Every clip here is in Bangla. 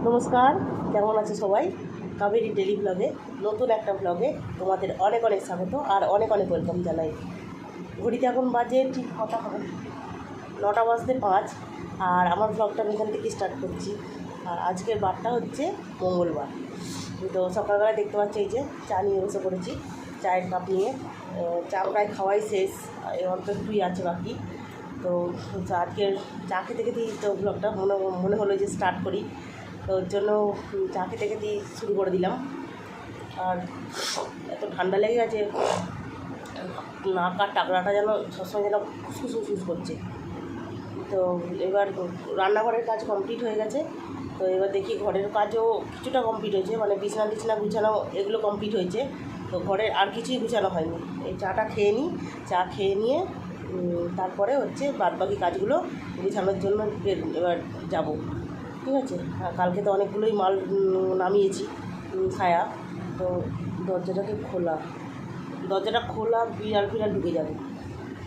নমস্কার, কেমন আছে সবাই? কাবেরী ডেলি ব্লগে নতুন একটা ব্লগে তোমাদের অনেক অনেক স্বাগত আর অনেক অনেক ওয়েলকাম জানাই। ঘড়িতে এখন বাজে ঠিক কটা হবে, 9টা বাজতে 5। আর আমার ব্লগটা আমি এখান থেকে স্টার্ট করছি। আর আজকের বারটা হচ্ছে মঙ্গলবার। তো সকালবেলা দেখতে পাচ্ছি এই যে চা নিয়ে বসে পড়েছি, চায়ের কাপ নিয়ে। চা প্রায় খাওয়াই শেষ, অন্তত 2 আছে বাকি। তো আজকের চা খেতে খেতেই তো ব্লগটা মনে হলো যে স্টার্ট করি, তো ওর জন্য চা খেতে খেতেই শুরু করে দিলাম। আর এত ঠান্ডা লেগে গেছে, নাক আর টাকরাটা যেন সবসময় যেন ফুসফুস করছে। তো এবার রান্নাঘরের কাজ কমপ্লিট হয়ে গেছে। তো এবার দেখি ঘরের কাজও কিছুটা কমপ্লিট হয়েছে, মানে বিছানা টিছানা গুছানো এগুলো কমপ্লিট হয়েছে। তো ঘরের আর কিছুই গুছানো হয়নি। এই চাটা খেয়ে নিই, চা খেয়ে নিয়ে তারপরে হচ্ছে বাদবাকি কাজগুলো গুছানোর জন্য এবার যাব। ঠিক আছে। কালকে তো অনেকগুলোই মাল নামিয়েছি ছায়া। তো দরজাটা খোলা বিড়াল ফিড়াল ঢুকে যাবে।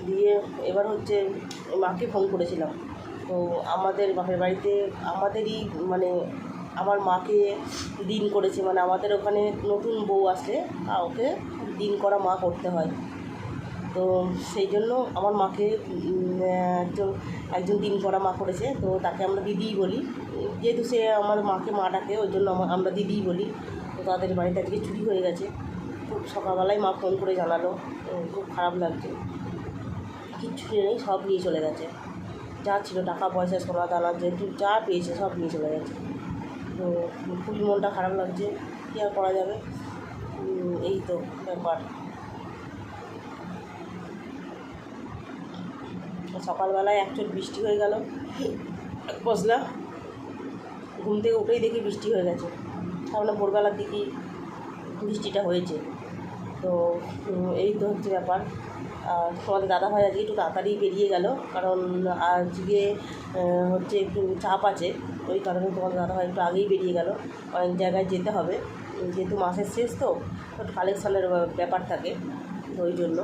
দিয়ে এবার হচ্ছে মাকে ফোন করেছিলাম। তো আমাদের বাপের বাড়িতে আমাদেরই মানে আমার মাকে দিন করেছে, মানে আমাদের ওখানে নতুন বউ আসলে ওকে দিন করা মা করতে হয়। তো সেই জন্য আমার মাকে একজন দিন করা মা করেছে, তো তাকে আমরা দিদিই বলি। যেহেতু সে আমার মাকে মা ডাকে, ওই জন্য আমরা দিদিই বলি। তো তাদের বাড়িতে আজকে চুরি হয়ে গেছে। খুব সকালবেলায় মা ফোন করে জানালো, খুব খারাপ লাগছে। কিচ্ছু নেই, সব নিয়ে চলে গেছে। যা ছিল টাকা পয়সা সোনা দানা যেহেতু যা পেয়েছে সব নিয়ে চলে গেছে। তো খুবই মনটা খারাপ লাগছে, কী আর করা যাবে। এই তো ব্যাপার। সকালবেলায় একচোট বৃষ্টি হয়ে গেল, পশলা ঘুম থেকে উঠেই দেখি বৃষ্টি হয়ে গেছে। তাহলে ভোরবেলার দিকেই বৃষ্টিটা হয়েছে। তো এই তো হচ্ছে ব্যাপার। আর তোমাদের দাদাভাই আজকে একটু তাড়াতাড়ি বেরিয়ে গেল, কারণ আজকে হচ্ছে একটু চাপ আছে। ওই কারণে তোমাদের দাদাভাই একটু আগেই বেরিয়ে গেল। অনেক জায়গায় যেতে হবে, যেহেতু মাসের শেষ তো একটু কালেকশানের ব্যাপার থাকে, তো ওই জন্য।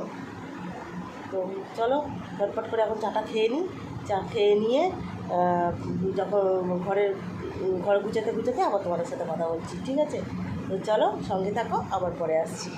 তো চলো ঝটপট করে এখন চাটা খেয়ে নিই। চা খেয়ে নিয়ে যখন ঘর গুছাতে গুছাতে আবার তোমাদের সাথে কথা বলছি, ঠিক আছে? তো চলো সঙ্গে থাকো, আবার পরে আসছি।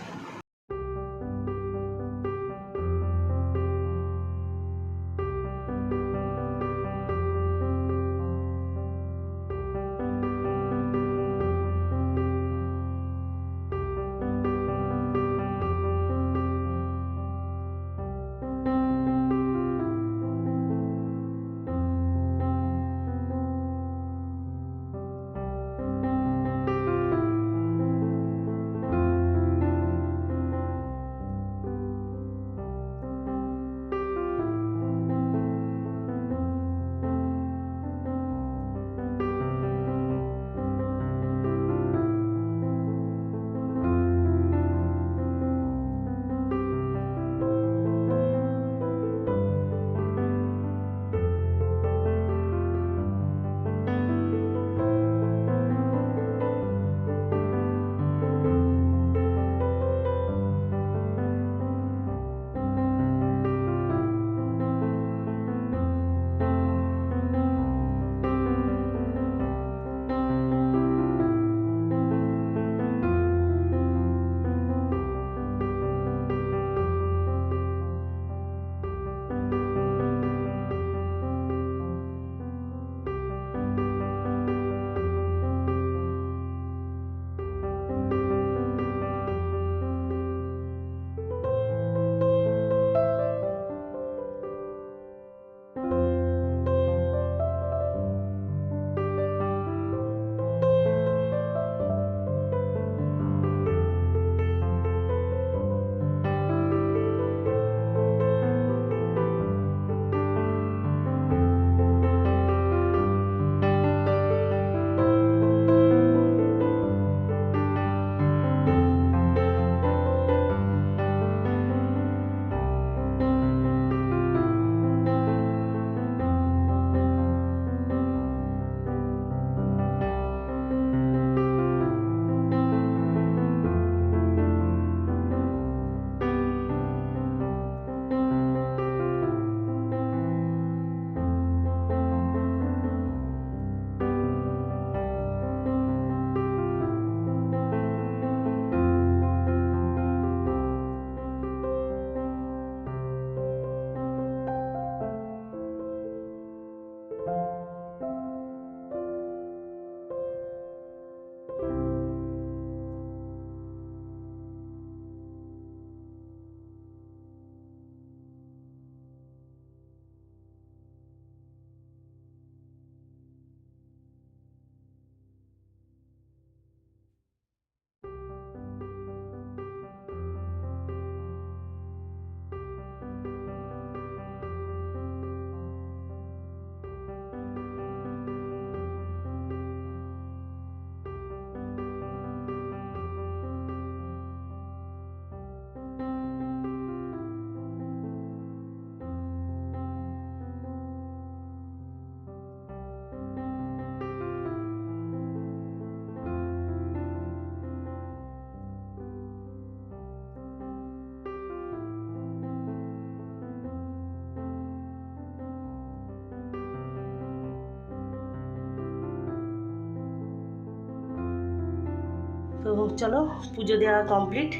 তো চলো, পুজো দেওয়া কমপ্লিট,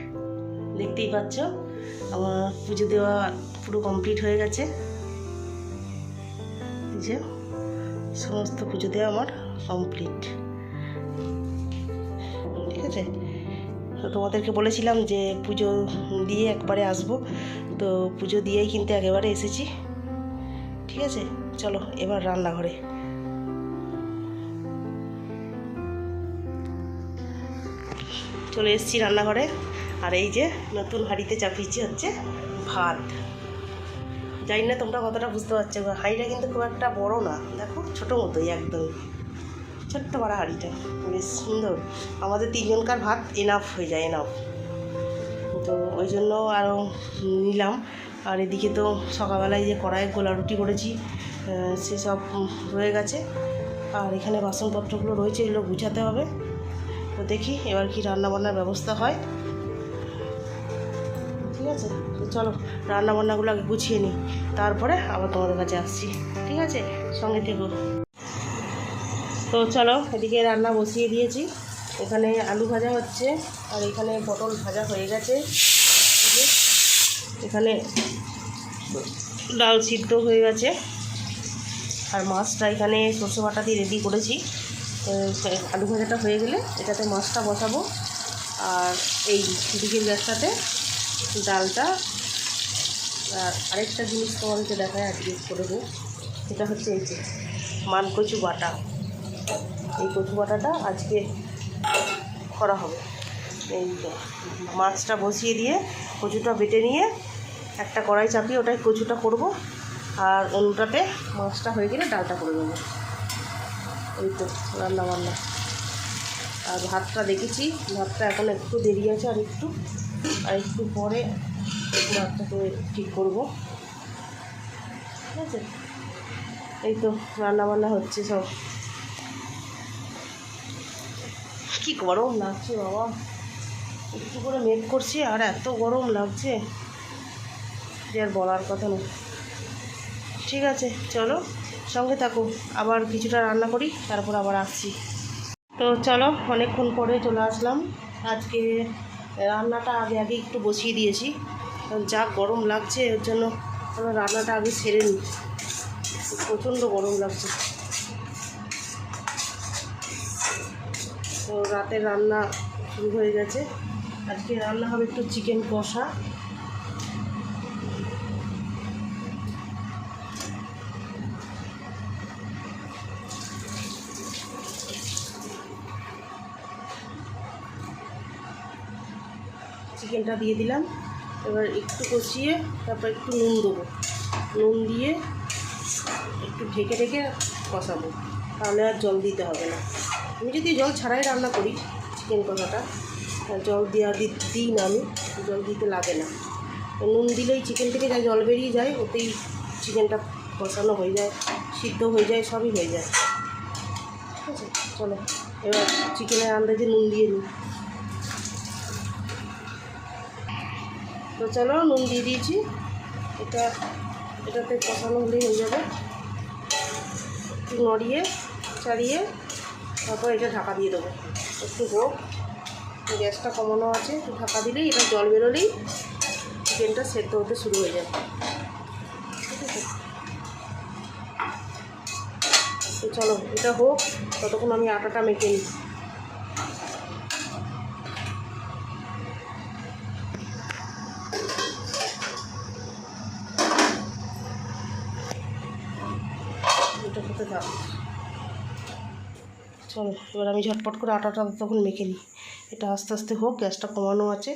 দেখতেই পাচ্ছ আমার পুজো দেওয়া পুরো কমপ্লিট হয়ে গেছে। এই যে সমস্ত পুজো দেওয়া আমার কমপ্লিট, ঠিক আছে। তো তোমাদেরকে বলেছিলাম যে পুজো দিয়ে একবারে আসবো, তো পুজো দিয়েই কিন্তু একেবারে এসেছি, ঠিক আছে। চলো এবার রান্নাঘরে। চলে এসেছি রান্নাঘরে, আর এই যে নতুন হাঁড়িতে চাপিয়েছি হচ্ছে ভাত। জানি না তোমরা কতটা বুঝতে পারছো, হাঁড়িটা কিন্তু খুব একটা বড় না, দেখো ছোটো মতোই, একদম ছোট্ট বড় হাঁড়িটা, বেশ সুন্দর। আমাদের 3 জনকার ভাত এনাফ হয়ে যায়, এনাফ। তো ওই জন্য আরও নিলাম। আর এদিকে তো সকালবেলায় যে কড়াইয়ে গোলা রুটি করেছি সেসব রয়ে গেছে, আর এখানে বাসনপত্রগুলো রয়েছে, এগুলো গুছাতে হবে। তো দেখি এবার কি রান্নাবান্নার ব্যবস্থা হয়, ঠিক আছে। তো চলো রান্নাবান্নাগুলো আগে গুছিয়ে নিই, তারপরে আবার তোমাদের কাছে আসছি, ঠিক আছে, সঙ্গে থেকো। তো চলো এদিকে রান্না বসিয়ে দিয়েছি, এখানে আলু ভাজা হচ্ছে, আর এখানে পটল ভাজা হয়ে গেছে, এখানে ডাল সিদ্ধ হয়ে গেছে, আর মাছটা এখানে সরষে বাটা দিয়ে রেডি করেছি। আলু ভাজাটা হয়ে গেলে এটাতে মাছটা বসাবো, আর এই দিকের গ্যাসটাতে ডালটা। আর আরেকটা জিনিস তোমাদেরকে দেখায় আজকে করে দেবো, সেটা হচ্ছে এই যে মানকচু বাটা। এই কচু বাটাটা আজকে করা হবে। এই মাছটা বসিয়ে দিয়ে কচুটা বেটে নিয়ে একটা কড়াই চাপিয়ে ওটাই কচুটা করব, আর অন্যটাতে মাছটা হয়ে গেলে ডালটা করে দেবো। এই তো রান্নাবান্না। আর ভাতটা দেখেছি, ভাতটা এখন একটু দেরি আছে, আর একটু পরে ভাতটাকে ঠিক করব, ঠিক আছে। এই তো রান্নাবান্না হচ্ছে সব। কি গরম লাগছে বাবা, একটু করে মেঘ করছি আর এত গরম লাগছে যে আর বলার কথা না। ঠিক আছে চলো সঙ্গে থাকো, আবার কিছুটা রান্না করি, তারপর আবার আসছি। তো চলো অনেকক্ষণ পরে চলে আসলাম। আজকে রান্নাটা আগে একটু বসিয়ে দিয়েছি, যা গরম লাগছে ওর জন্য রান্নাটা আগে সেরে নিই, প্রচণ্ড গরম লাগছে। তো রাতের রান্না শুরু হয়ে গেছে, আজকে রান্না হবে একটু চিকেন কষা। চিকেনটা দিয়ে দিলাম, এবার একটু কষিয়ে তারপর একটু নুন দেবো, নুন দিয়ে একটু ঢেকে ঢেকে কষাবো, তাহলে আর জল দিতে হবে না। আমি যদি জল ছাড়াই রান্না করি চিকেন কষাটা, জল দিই না, আমি জল দিতে লাগে না। নুন দিলেই চিকেন থেকে যা জল বেরিয়ে যায়, ওতেই চিকেনটা কষানো হয়ে যায়, সিদ্ধ হয়ে যায়, সবই হয়ে যায়, ঠিক আছে। চলো এবার চিকেনের আন্দাজে নুন দিয়ে নিই। তো চলো নুন দিয়ে দিয়েছি, এটাতে কষানো হলেই হয়ে যাবে। একটু নড়িয়ে ছাড়িয়ে তারপর এটা ঢাকা দিয়ে দেবো, একটু হোক, গ্যাসটা কমানো আছে, একটু ঢাকা দিলেই এটা জল বেরোলেই চিকেনটা সেদ্ধ হতে শুরু হয়ে যাবে, ঠিক আছে। তো চলো এটা হোক, ততক্ষণ আমি আটাটা মেখে নিই। এটা হতে থাক, চলো এবার আমি ঝটপট করে আটাটা তখন মেখে নিই। এটা আস্তে আস্তে হোক, গ্যাসটা কমানো আছে।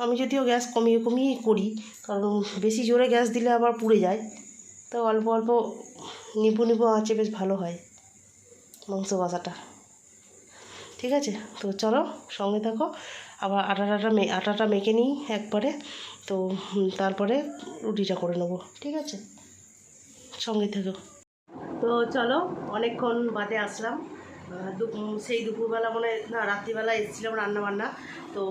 আমি যদিও গ্যাস কমিয়েই করি, কারণ বেশি জোরে গ্যাস দিলে আবার পুড়ে যায়, তো অল্প অল্প নিবু আঁচে বেশ ভালো হয় মাংস কষাটা, ঠিক আছে। তো চলো সঙ্গে থাকো, আবার আটাটা মেখে নিই একবারে, তো তারপরে রুটিটা করে নেবো, ঠিক আছে, সঙ্গে থাকো। তো চলো অনেকক্ষণ বাদে আসলাম, সেই দুপুরবেলা না রাত্রিবেলা এসেছিলাম রান্নাবান্না। তো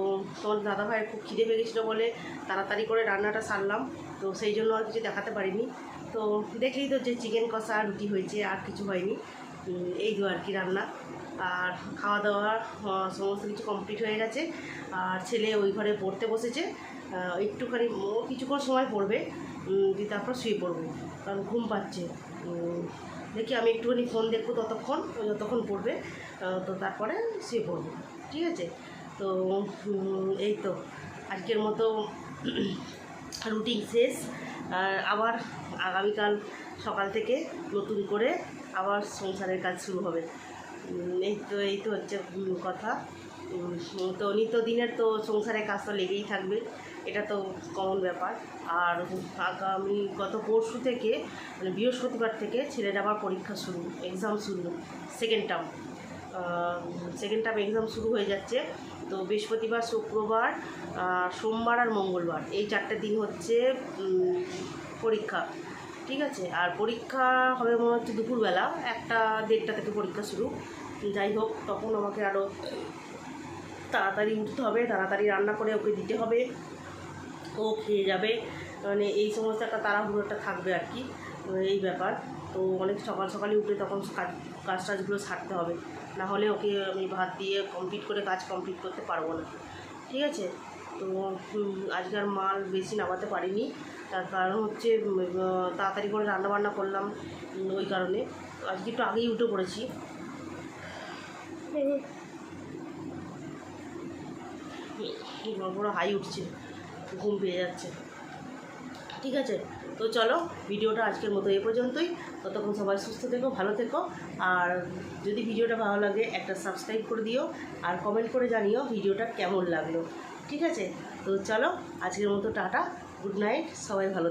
তোমার দাদাভাইয়ের খুব খিদে পেয়ে গেছিলো বলে তাড়াতাড়ি করে রান্নাটা সারলাম, তো সেই জন্য আর কিছু দেখাতে পারিনি। তো দেখলেই তো যে চিকেন কষা রুটি হয়েছে, আর কিছু হয়নি, এই দু আর কি রান্না। আর খাওয়া দাওয়া সমস্ত কিছু কমপ্লিট হয়ে গেছে। আর ছেলে ওই ঘরে পড়তে বসেছে, একটুখানি কিছুক্ষণ সময় পড়বে, দিয়ে তারপর শুয়ে পড়বো, কারণ ঘুম পাচ্ছে। দেখি আমি একটুখানি ফোন দেখবো যতক্ষণ পড়বে, তো তারপরে শুয়ে পড়বো, ঠিক আছে। তো এই তো আজকের মতো রুটিন শেষ। আবার আগামীকাল সকাল থেকে নতুন করে আবার সংসারের কাজ শুরু হবে। এই তো হচ্ছে কথা। তো নিত্যদিনের তো সংসারের কাজ তো লেগেই থাকবে, এটা তো কমন ব্যাপার। আর আগামী গত পরশু থেকে মানে বৃহস্পতিবার থেকে ছেলের আবার পরীক্ষা শুরু, এক্সাম শুরু, সেকেন্ড টার্ম এক্সাম শুরু হয়ে যাচ্ছে। তো বৃহস্পতিবার, শুক্রবার, সোমবার আর মঙ্গলবার এই 4টে দিন হচ্ছে পরীক্ষা, ঠিক আছে। আর পরীক্ষা হবে মনে হচ্ছে দুপুরবেলা 1টা-1:30 থেকে পরীক্ষা শুরু। যাই হোক, তখন আমাকে আরও তাড়াতাড়ি উঠতে হবে, তাড়াতাড়ি রান্না করে ওকে দিতে হবে, ও খেয়ে যাবে, মানে এই সমস্ত একটা তাড়াহুড়োটা থাকবে আর কি, এই ব্যাপার। তো অনেক সকালে উঠে তখন কাজ টাজগুলো সারতে হবে, না হলে ওকে আমি ভাত দিয়ে কাজ কমপ্লিট করতে পারবো না, ঠিক আছে। তো আজকে আর মাল বেশি নামাতে পারিনি, তার কারণ হচ্ছে তাড়াতাড়ি করে রান্নাবান্না করলাম, ওই কারণে আজকে একটু আগেই উঠে পড়েছি। বড় হাই উঠছে, ঘুম পেয়ে যাচ্ছে, ঠিক আছে। তো চলো, ভিডিওটা আজকের মতো এ পর্যন্তই। ততক্ষণ সবাই সুস্থ থেকো, ভালো থেকো। আর যদি ভিডিওটা ভালো লাগে একটা সাবস্ক্রাইব করে দিও, আর কমেন্ট করে জানিও ভিডিওটা কেমন লাগলো, ঠিক আছে। তো চলো, আজকের মতো টাটা, গুড নাইট, সবাই ভালো থেকো।